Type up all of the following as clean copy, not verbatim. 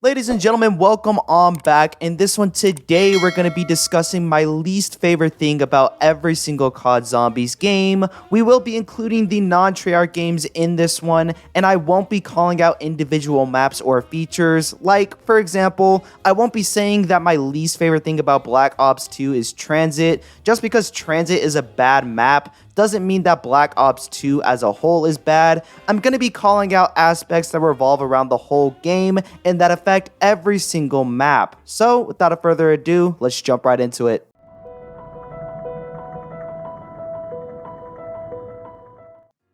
Ladies and gentlemen, welcome on back. In this one today, we're going to be discussing my least favorite thing about every single COD Zombies game. We will be including the non-Treyarch games in this one, and I won't be calling out individual maps or features. Like, for example, I won't be saying that my least favorite thing about Black Ops 2 is Transit. Just because Transit is a bad map doesn't mean that Black Ops 2 as a whole is bad. I'm going to be calling out aspects that revolve around the whole game and that affect every single map. So, without further ado, let's jump right into it.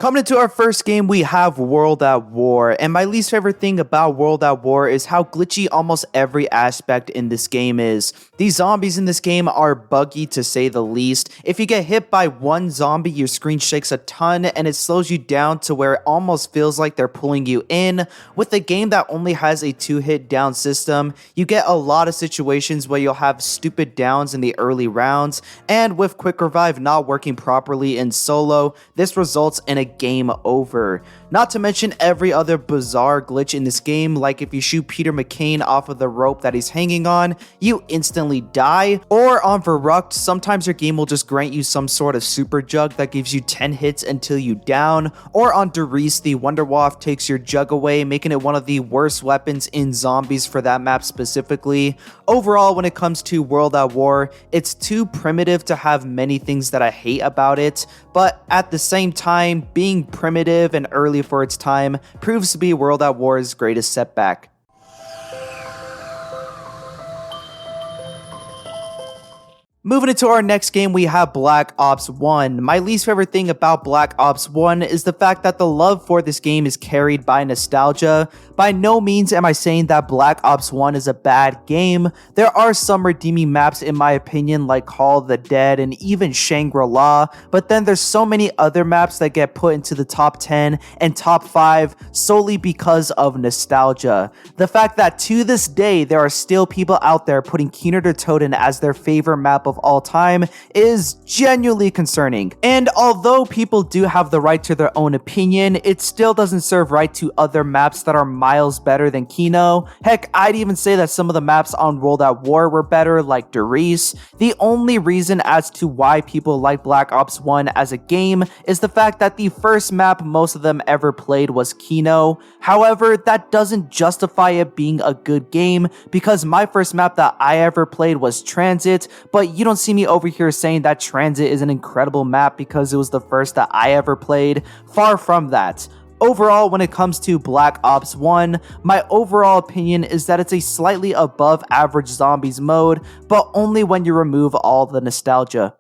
Coming into our first game, we have World at War, and my least favorite thing about World at War is how glitchy almost every aspect in this game is. These zombies in this game are buggy to say the least. If you get hit by one zombie, your screen shakes a ton and it slows you down to where it almost feels like they're pulling you in. With a game that only has a 2-hit down system, you get a lot of situations where you'll have stupid downs in the early rounds, and with Quick Revive not working properly in solo, this results in a game over. Not to mention every other bizarre glitch in this game, like if you shoot Peter McCain off of the rope that he's hanging on, you instantly die, or on Verrucht, sometimes your game will just grant you some sort of super jug that gives you 10 hits until you down, or on Derice, the Wunderwaffe takes your jug away, making it one of the worst weapons in zombies for that map specifically. Overall, when it comes to World at War, it's too primitive to have many things that I hate about it, but at the same time, being primitive and early for its time proves to be World at War's greatest setback. Moving into our next game, we have Black Ops 1. My least favorite thing about Black Ops 1 is the fact that the love for this game is carried by nostalgia. By no means am I saying that Black Ops 1 is a bad game. There are some redeeming maps in my opinion, like Call of the Dead and even Shangri-La, but then there's so many other maps that get put into the top 10 and top 5 solely because of nostalgia. The fact that to this day there are still people out there putting Keener der Toten as their favorite map of all time is genuinely concerning. And although people do have the right to their own opinion, it still doesn't serve right to other maps that are miles better than Kino. Heck, I'd even say that some of the maps on World at War were better, like Derice. The only reason as to why people like Black Ops 1 as a game is the fact that the first map most of them ever played was Kino. However, that doesn't justify it being a good game, because my first map that I ever played was Transit, but you don't see me over here saying that Transit is an incredible map because it was the first that I ever played. Far from that. Overall, when it comes to Black Ops 1, my overall opinion is that it's a slightly above average zombies mode, but only when you remove all the nostalgia.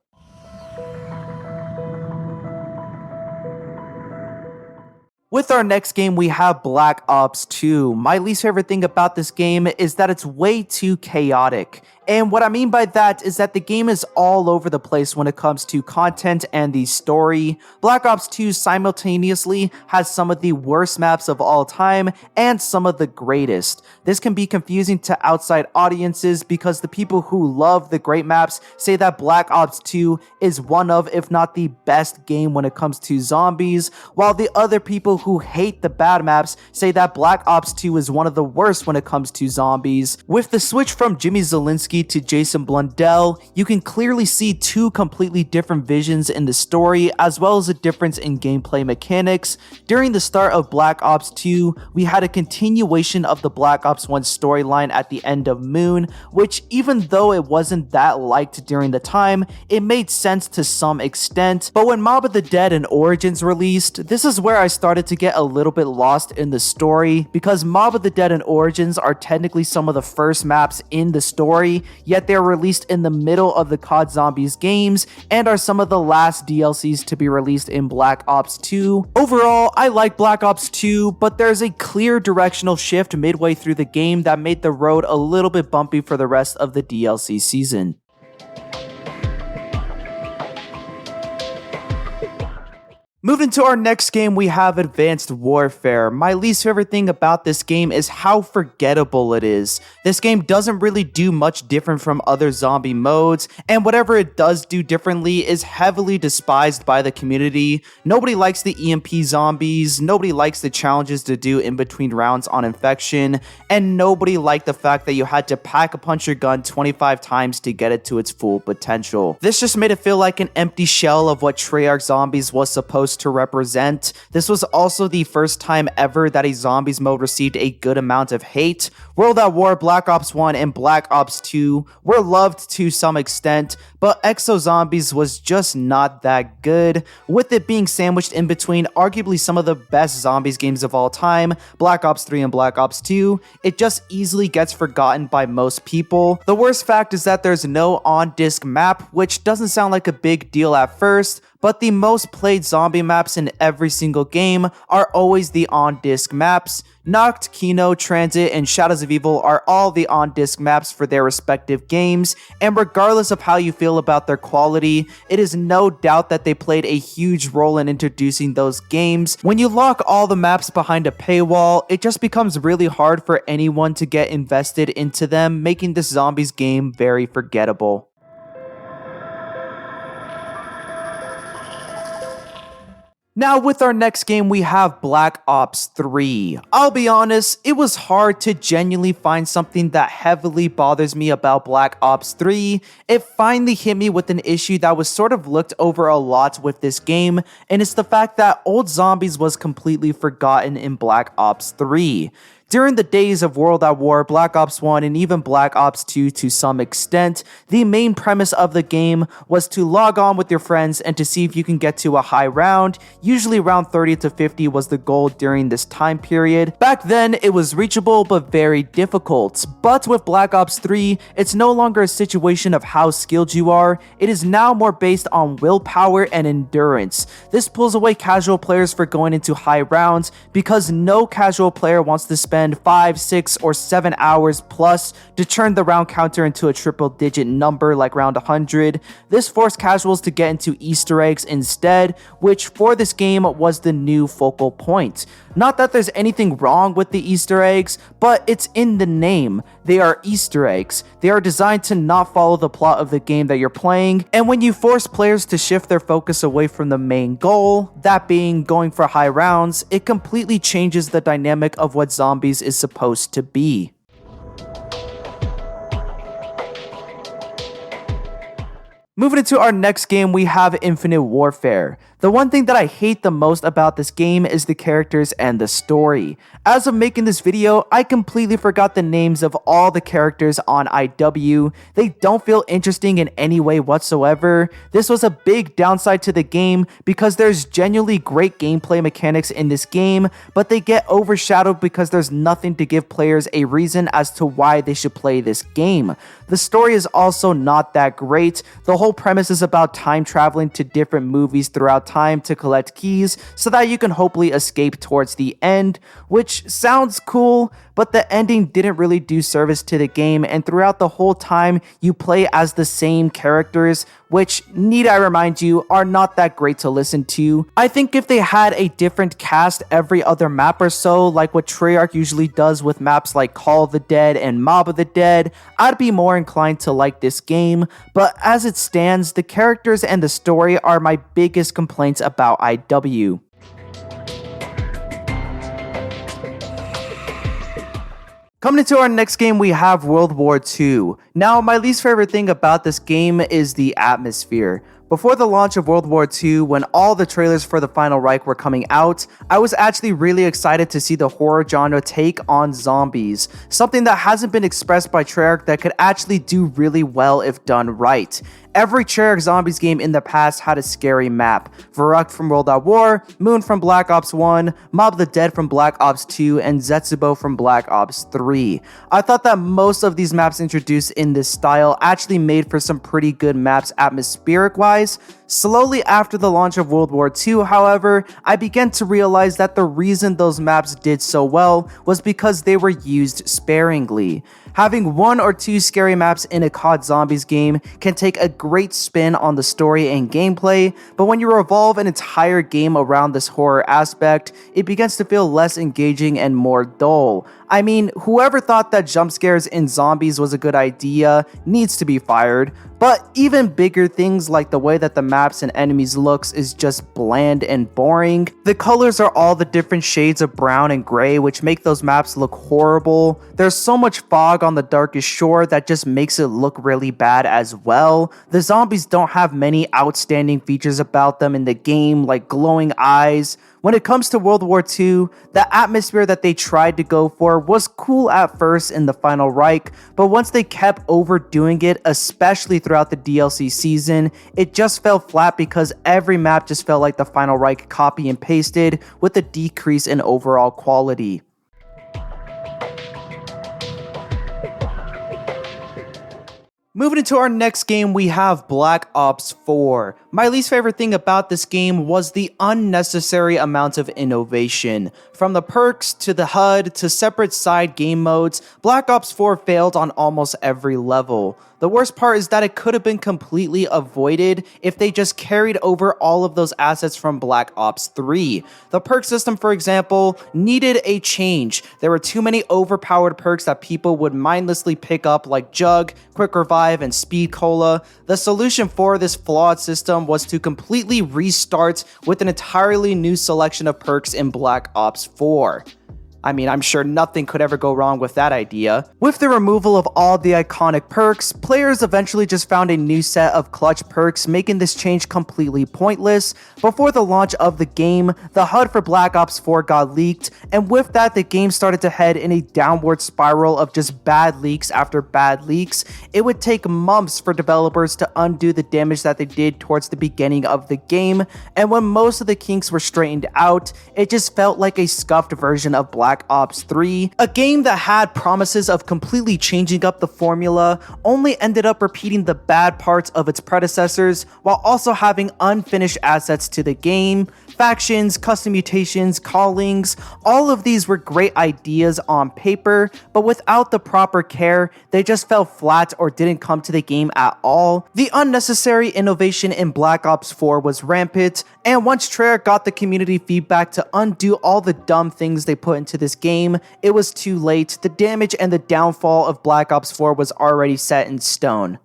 With our next game, we have Black Ops 2. My least favorite thing about this game is that it's way too chaotic. And what I mean by that is that the game is all over the place when it comes to content and the story. Black Ops 2 simultaneously has some of the worst maps of all time and some of the greatest. This can be confusing to outside audiences because the people who love the great maps say that Black Ops 2 is one of, if not the best game when it comes to zombies, while the other people who hate the bad maps say that Black Ops 2 is one of the worst when it comes to zombies. With the switch from Jimmy Zielinski to Jason Blundell, you can clearly see two completely different visions in the story, as well as a difference in gameplay mechanics. During the start of Black Ops 2, we had a continuation of the Black Ops 1 storyline at the end of Moon, which even though it wasn't that liked during the time, it made sense to some extent. But when Mob of the Dead and Origins released, this is where I started to get a little bit lost in the story, because Mob of the Dead and Origins are technically some of the first maps in the story, yet they're released in the middle of the COD Zombies games and are some of the last DLCs to be released in Black Ops 2. Overall, I like Black Ops 2, but there's a clear directional shift midway through the game that made the road a little bit bumpy for the rest of the DLC season. Moving to our next game, we have Advanced Warfare. My least favorite thing about this game is how forgettable it is. This game doesn't really do much different from other zombie modes, and whatever it does do differently is heavily despised by the community. Nobody likes the EMP zombies, nobody likes the challenges to do in between rounds on infection, and nobody liked the fact that you had to pack a punch your gun 25 times to get it to its full potential. This just made it feel like an empty shell of what Treyarch Zombies was supposed to represent. This was also the first time ever that a zombies mode received a good amount of hate. World at War, Black Ops 1, and Black Ops 2 were loved to some extent, but Exo Zombies was just not that good, with it being sandwiched in between arguably some of the best zombies games of all time, Black Ops 3 and Black Ops 2. It just easily gets forgotten by most people. The worst fact is that there's no on-disc map, which doesn't sound like a big deal at first, but the most played zombie maps in every single game are always the on-disc maps. Noct, Kino, Transit, and Shadows of Evil are all the on-disc maps for their respective games, and regardless of how you feel about their quality, it is no doubt that they played a huge role in introducing those games. When you lock all the maps behind a paywall, it just becomes really hard for anyone to get invested into them, making this zombies game very forgettable. Now with our next game, we have Black Ops 3. I'll be honest, it was hard to genuinely find something that heavily bothers me about Black Ops 3. It finally hit me with an issue that was sort of looked over a lot with this game, and it's the fact that old zombies was completely forgotten in Black Ops 3. During the days of World at War, Black Ops 1, and even Black Ops 2 to some extent, the main premise of the game was to log on with your friends and to see if you can get to a high round. Usually round 30 to 50 was the goal during this time period. Back then, it was reachable but very difficult. But with Black Ops 3, it's no longer a situation of how skilled you are. It is now more based on willpower and endurance. This pulls away casual players for going into high rounds because no casual player wants to spend 5, 6, or 7 hours plus to turn the round counter into a triple digit number like round 100. This forced casuals to get into Easter eggs instead, which for this game was the new focal point. Not that there's anything wrong with the Easter eggs, but it's in the name. They are Easter eggs. They are designed to not follow the plot of the game that you're playing, and when you force players to shift their focus away from the main goal, that being going for high rounds, it completely changes the dynamic of what zombies is supposed to be. Moving into our next game, we have Infinite Warfare. The one thing that I hate the most about this game is the characters and the story. As of making this video, I completely forgot the names of all the characters on IW. They don't feel interesting in any way whatsoever. This was a big downside to the game because there's genuinely great gameplay mechanics in this game, but they get overshadowed because there's nothing to give players a reason as to why they should play this game. The story is also not that great. The whole premise is about time traveling to different movies throughout time to collect keys so that you can hopefully escape towards the end, which sounds cool, but the ending didn't really do service to the game, and throughout the whole time you play as the same characters, which, need I remind you, are not that great to listen to. I think if they had a different cast every other map or so, like what Treyarch usually does with maps like Call of the Dead and Mob of the Dead, I'd be more inclined to like this game, but as it stands, the characters and the story are my biggest complaints about IW. Coming into our next game, we have World War II. Now, my least favorite thing about this game is the atmosphere. Before the launch of World War II, when all the trailers for the Final Reich were coming out, I was actually really excited to see the horror genre take on zombies, something that hasn't been expressed by Treyarch that could actually do really well if done right. Every Treyarch Zombies game in the past had a scary map. Verrückt from World at War, Moon from Black Ops 1, Mob of the Dead from Black Ops 2, and Zetsubo from Black Ops 3. I thought that most of these maps introduced in this style actually made for some pretty good maps atmospheric-wise. Slowly after the launch of World War II, however, I began to realize that the reason those maps did so well was because they were used sparingly. Having 1 or 2 scary maps in a COD Zombies game can take a great spin on the story and gameplay, but when you revolve an entire game around this horror aspect, it begins to feel less engaging and more dull. I mean, whoever thought that jump scares in zombies was a good idea needs to be fired, but even bigger things like the way that the maps and enemies looks is just bland and boring. The colors are all the different shades of brown and gray, which make those maps look horrible. There's so much fog on the darkest shore that just makes it look really bad as well. The zombies don't have many outstanding features about them in the game, like glowing eyes. When it comes to World War II, the atmosphere that they tried to go for was cool at first in the Final Reich, but once they kept overdoing it, especially throughout the DLC season, it just fell flat because every map just felt like the Final Reich copy and pasted with a decrease in overall quality. Moving into our next game, we have Black Ops 4. My least favorite thing about this game was the unnecessary amount of innovation. From the perks to the HUD to separate side game modes, Black Ops 4 failed on almost every level. The worst part is that it could have been completely avoided if they just carried over all of those assets from Black Ops 3. The perk system, for example, needed a change. There were too many overpowered perks that people would mindlessly pick up, like Jug, Quick Revive, and Speed Cola. The solution for this flawed system was to completely restart with an entirely new selection of perks in Black Ops 4. I mean, I'm sure nothing could ever go wrong with that idea. With the removal of all the iconic perks, players eventually just found a new set of clutch perks, making this change completely pointless. Before the launch of the game, the HUD for Black Ops 4 got leaked, and with that, the game started to head in a downward spiral of just bad leaks after bad leaks. It would take months for developers to undo the damage that they did towards the beginning of the game, and when most of the kinks were straightened out, it just felt like a scuffed version of Black Ops 3, a game that had promises of completely changing up the formula, only ended up repeating the bad parts of its predecessors while also having unfinished assets to the game. Factions, custom mutations, callings, all of these were great ideas on paper, but without the proper care, they just fell flat or didn't come to the game at all. The unnecessary innovation in Black Ops 4 was rampant, and once Treyarch got the community feedback to undo all the dumb things they put into this game, it was too late. The damage and the downfall of Black Ops 4 was already set in stone.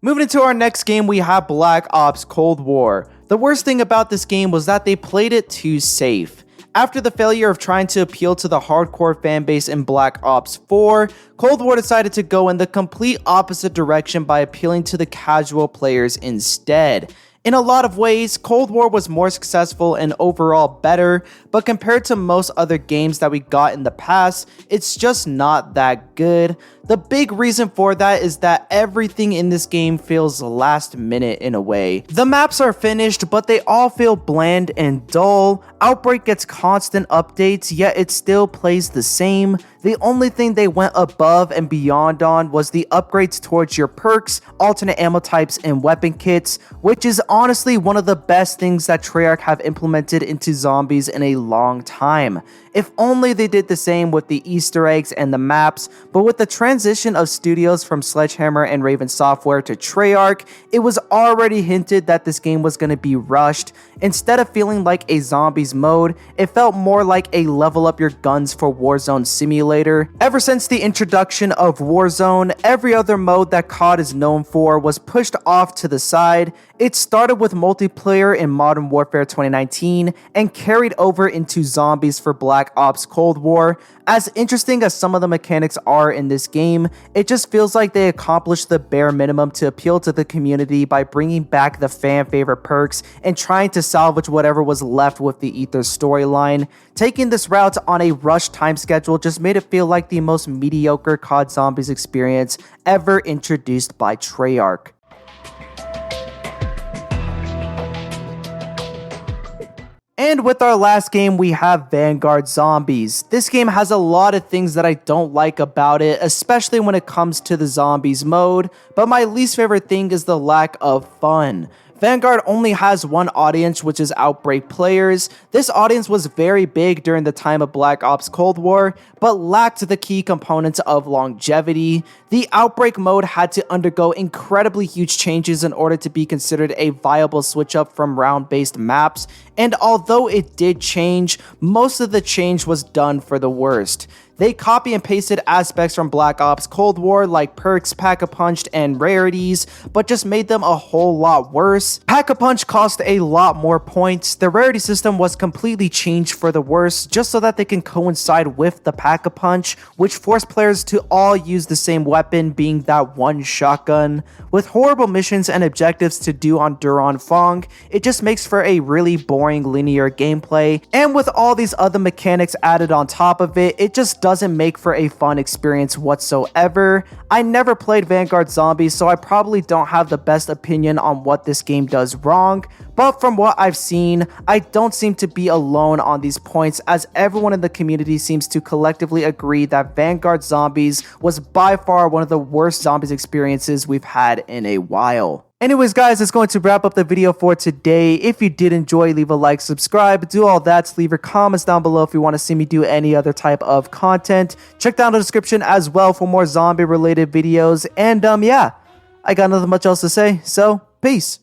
Moving into our next game, we have Black Ops Cold War. The worst thing about this game was that they played it too safe. After the failure of trying to appeal to the hardcore fanbase in Black Ops 4, Cold War decided to go in the complete opposite direction by appealing to the casual players instead. In a lot of ways, Cold War was more successful and overall better, but compared to most other games that we got in the past, it's just not that good. The big reason for that is that everything in this game feels last minute in a way. The maps are finished, but they all feel bland and dull. Outbreak gets constant updates, yet it still plays the same. The only thing they went above and beyond on was the upgrades towards your perks, alternate ammo types, and weapon kits, which is honestly one of the best things that Treyarch have implemented into zombies in a long time. If only they did the same with the Easter eggs and the maps, but with the transition of studios from Sledgehammer and Raven Software to Treyarch, it was already hinted that this game was going to be rushed. Instead of feeling like a zombies mode, it felt more like a level up your guns for Warzone simulator. Ever since the introduction of Warzone, every other mode that COD is known for was pushed off to the side. It started with multiplayer in Modern Warfare 2019 and carried over into zombies for Black Ops Cold War. As interesting as some of the mechanics are in this game, it just feels like they accomplished the bare minimum to appeal to the community by bringing back the fan favorite perks and trying to salvage whatever was left with the Ether storyline. Taking this route on a rushed time schedule just made it feel like the most mediocre COD Zombies experience ever introduced by Treyarch. And with our last game, we have Vanguard Zombies. This game has a lot of things that I don't like about it, especially when it comes to the zombies mode, but my least favorite thing is the lack of fun. Vanguard only has one audience, which is Outbreak players. This audience was very big during the time of Black Ops Cold War, but lacked the key components of longevity. The Outbreak mode had to undergo incredibly huge changes in order to be considered a viable switch up from round-based maps, and although it did change, most of the change was done for the worst. They copy and pasted aspects from Black Ops Cold War like perks, pack-a-punched, and rarities, but just made them a whole lot worse. Pack-a-punch cost a lot more points. The rarity system was completely changed for the worse, just so that they can coincide with the pack-a-punch, which forced players to all use the same weapon, being that one shotgun. With horrible missions and objectives to do on Duran Fong, it just makes for a really boring linear gameplay, and with all these other mechanics added on top of it, it just doesn't make for a fun experience whatsoever. I never played Vanguard Zombies, so I probably don't have the best opinion on what this game does wrong, but from what I've seen, I don't seem to be alone on these points, as everyone in the community seems to collectively agree that Vanguard Zombies was by far one of the worst zombies experiences we've had in a while. Anyways guys, that's going to wrap up the video for today. If you did enjoy, leave a like, subscribe, do all that. Leave your comments down below if you want to see me do any other type of content. Check down the description as well for more zombie related videos. And yeah, I got nothing much else to say, so peace.